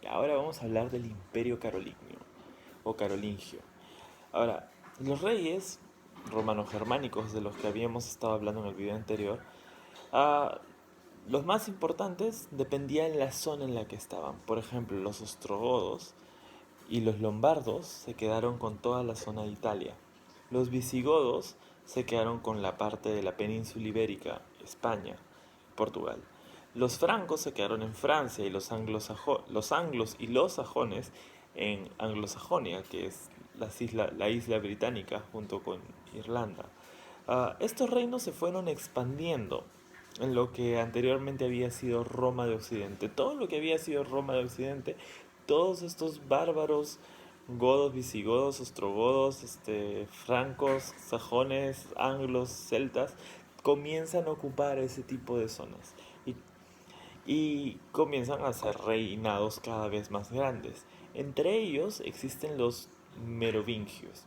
Y ahora vamos a hablar del Imperio Carolingio o Carolingio. Ahora, los reyes romano-germánicos de los que habíamos estado hablando en el video anterior, ah, los más importantes dependían de la zona en la que estaban. Por ejemplo, los ostrogodos y los lombardos se quedaron con toda la zona de Italia. Los visigodos se quedaron con la parte de la península ibérica, España, Portugal. Los francos se quedaron en Francia y los anglos y los sajones en Anglo-Sajonia, que es la isla británica junto con Irlanda. Estos reinos se fueron expandiendo en lo que anteriormente había sido Roma de Occidente. Todo lo que había sido Roma de Occidente, todos estos bárbaros, godos, visigodos, ostrogodos, francos, sajones, anglos, celtas, comienzan a ocupar ese tipo de zonas y, y comienzan a ser reinados cada vez más grandes. Entre ellos existen los merovingios.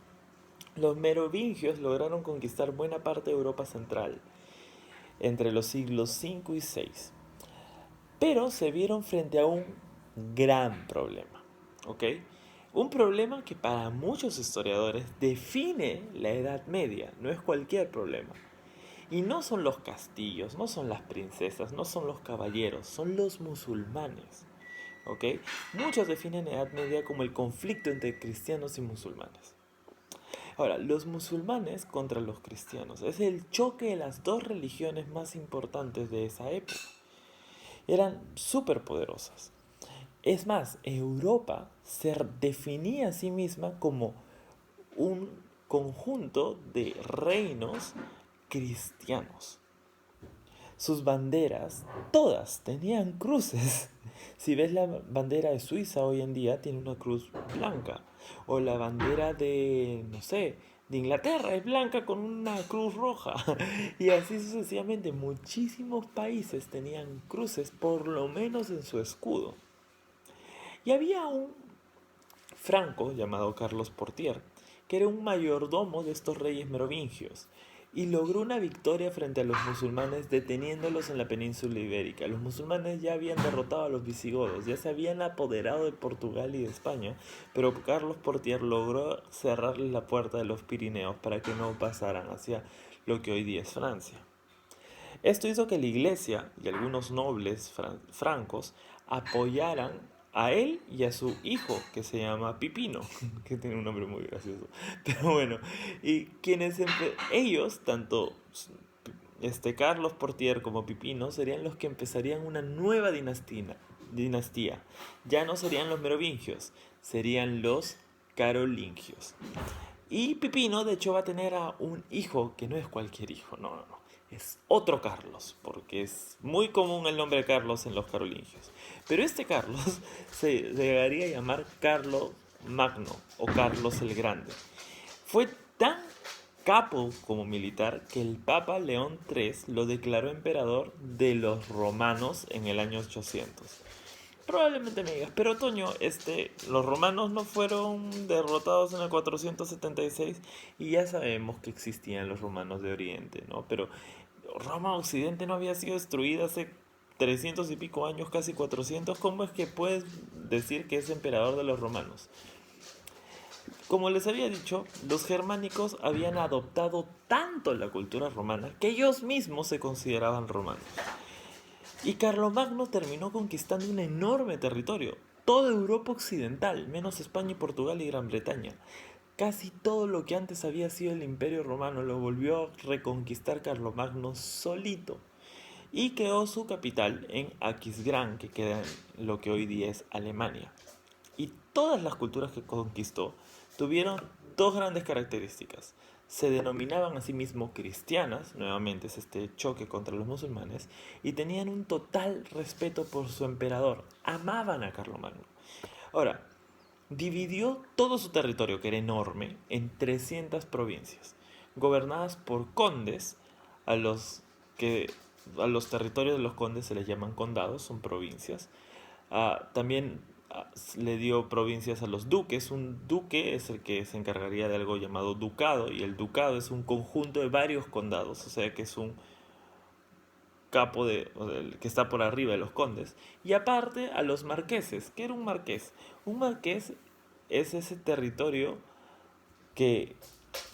Los merovingios lograron conquistar buena parte de Europa central entre los siglos 5 y 6, pero se vieron frente a un gran problema, ¿ok? Un problema que para muchos historiadores define la Edad Media, no es cualquier problema. Y no son los castillos, no son las princesas, no son los caballeros, son los musulmanes, ¿ok? Muchos definen Edad Media como el conflicto entre cristianos y musulmanes. Ahora, los musulmanes contra los cristianos es el choque de las dos religiones más importantes de esa época. Eran súper poderosas. Es más, Europa se definía a sí misma como un conjunto de reinos cristianos. Sus banderas, todas tenían cruces. Si ves la bandera de Suiza hoy en día, tiene una cruz blanca. O la bandera de, no sé, de Inglaterra es blanca con una cruz roja. Y así sucesivamente, muchísimos países tenían cruces, por lo menos en su escudo. Y había un franco llamado Carlos Portier, que era un mayordomo de estos reyes merovingios, y logró una victoria frente a los musulmanes deteniéndolos en la península ibérica. Los musulmanes ya habían derrotado a los visigodos, ya se habían apoderado de Portugal y de España, pero Carlos Portier logró cerrarles la puerta de los Pirineos para que no pasaran hacia lo que hoy día es Francia. Esto hizo que la iglesia y algunos nobles francos apoyaran a él y a su hijo, que se llama Pipino, que tiene un nombre muy gracioso. Pero bueno, y ellos, tanto Carlos Portier como Pipino, serían los que empezarían una nueva dinastía. Ya no serían los merovingios, serían los carolingios. Y Pipino, de hecho, va a tener a un hijo que no es cualquier hijo, no, no, no. Es otro Carlos, porque es muy común el nombre de Carlos en los carolingios. Pero este Carlos se llegaría a llamar Carlos Magno o Carlos el Grande. Fue tan capo como militar que el Papa León III lo declaró emperador de los romanos en el año 800. Probablemente me digas, pero Toño, los romanos no fueron derrotados en el 476 y ya sabemos que existían los romanos de Oriente, ¿no? Pero Roma Occidente no había sido destruida hace 300 y pico años, casi 400. ¿Cómo es que puedes decir que es emperador de los romanos? Como les había dicho, los germánicos habían adoptado tanto la cultura romana que ellos mismos se consideraban romanos. Y Carlomagno terminó conquistando un enorme territorio, toda Europa occidental, menos España y Portugal y Gran Bretaña. Casi todo lo que antes había sido el Imperio Romano lo volvió a reconquistar Carlomagno solito y creó su capital en Aquisgrán, que queda en lo que hoy día es Alemania. Y todas las culturas que conquistó tuvieron dos grandes características. Se denominaban a sí mismos cristianas, nuevamente es este choque contra los musulmanes, y tenían un total respeto por su emperador. Amaban a Carlomagno. Ahora, dividió todo su territorio, que era enorme, en 300 provincias, gobernadas por condes, a los que a los territorios de los condes se les llaman condados, son provincias. También le dio provincias a los duques. Un duque es el que se encargaría de algo llamado ducado, y el ducado es un conjunto de varios condados, o sea que es un capo o sea, el que está por arriba de los condes, y aparte a los marqueses. ¿Qué era un marqués? Un marqués es ese territorio que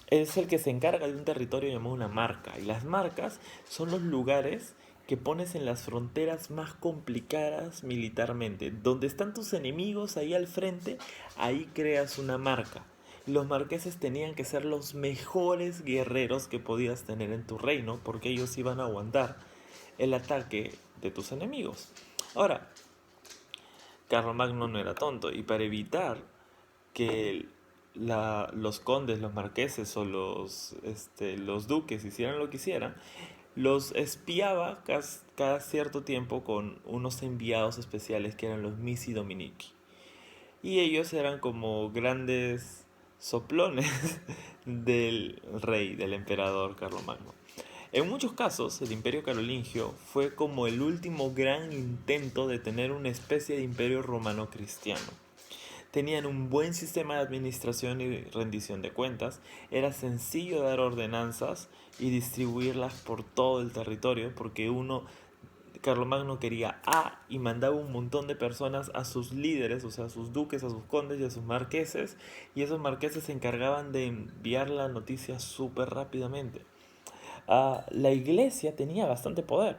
es el que se encarga de un territorio llamado una marca. Y las marcas son los lugares que pones en las fronteras más complicadas militarmente. Donde están tus enemigos ahí al frente, ahí creas una marca. Y los marqueses tenían que ser los mejores guerreros que podías tener en tu reino, porque ellos iban a aguantar el ataque de tus enemigos. Ahora, Carlomagno no era tonto, y para evitar que los condes, los marqueses o los duques hicieran lo que hicieran, los espiaba cada cierto tiempo con unos enviados especiales que eran los Missi Dominici. Y ellos eran como grandes soplones del rey, del emperador Carlomagno. En muchos casos, el imperio carolingio fue como el último gran intento de tener una especie de imperio romano cristiano. Tenían un buen sistema de administración y rendición de cuentas, era sencillo dar ordenanzas y distribuirlas por todo el territorio porque Carlomagno quería y mandaba un montón de personas a sus líderes, o sea, a sus duques, a sus condes y a sus marqueses, y esos marqueses se encargaban de enviar la noticia súper rápidamente. La iglesia tenía bastante poder.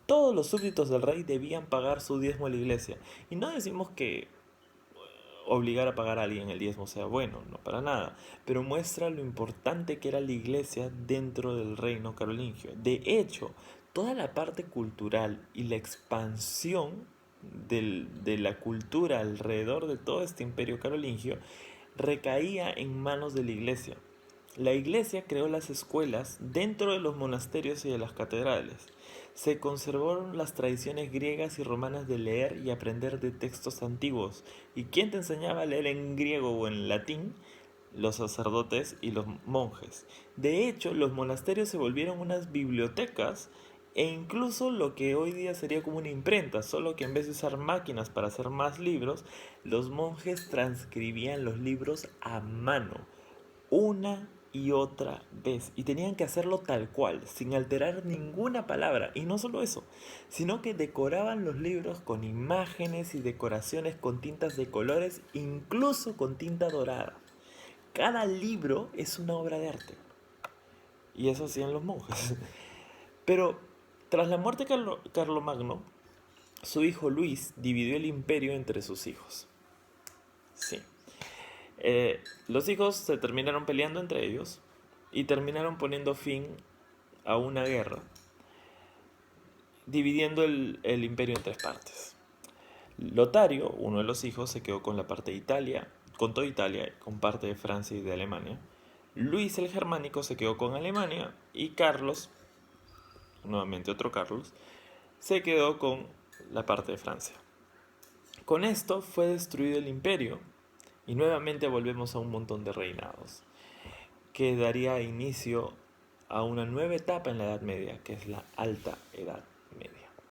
Todos los súbditos del rey debían pagar su diezmo a la iglesia. Y no decimos que obligar a pagar a alguien el diezmo sea bueno, no para nada, pero muestra lo importante que era la iglesia dentro del reino carolingio. De hecho, toda la parte cultural y la expansión de la cultura alrededor de todo este imperio carolingio recaía en manos de la iglesia. La iglesia creó las escuelas dentro de los monasterios y de las catedrales. Se conservaron las tradiciones griegas y romanas de leer y aprender de textos antiguos. ¿Y quién te enseñaba a leer en griego o en latín? Los sacerdotes y los monjes. De hecho, los monasterios se volvieron unas bibliotecas e incluso lo que hoy día sería como una imprenta, solo que en vez de usar máquinas para hacer más libros, los monjes transcribían los libros a mano, una y otra vez, y tenían que hacerlo tal cual, sin alterar ninguna palabra. Y no solo eso, sino que decoraban los libros con imágenes y decoraciones con tintas de colores, incluso con tinta dorada. Cada libro es una obra de arte, y eso hacían los monjes. Pero tras la muerte de Carlomagno, su hijo Luis dividió el imperio entre sus hijos. Sí. Los hijos se terminaron peleando entre ellos y terminaron poniendo fin a una guerra, dividiendo el imperio en tres partes. Lotario, uno de los hijos, se quedó con la parte de Italia, con toda Italia, con parte de Francia y de Alemania. Luis el Germánico se quedó con Alemania y Carlos, nuevamente otro Carlos, se quedó con la parte de Francia. Con esto fue destruido el imperio y nuevamente volvemos a un montón de reinados, que daría inicio a una nueva etapa en la Edad Media, que es la Alta Edad Media.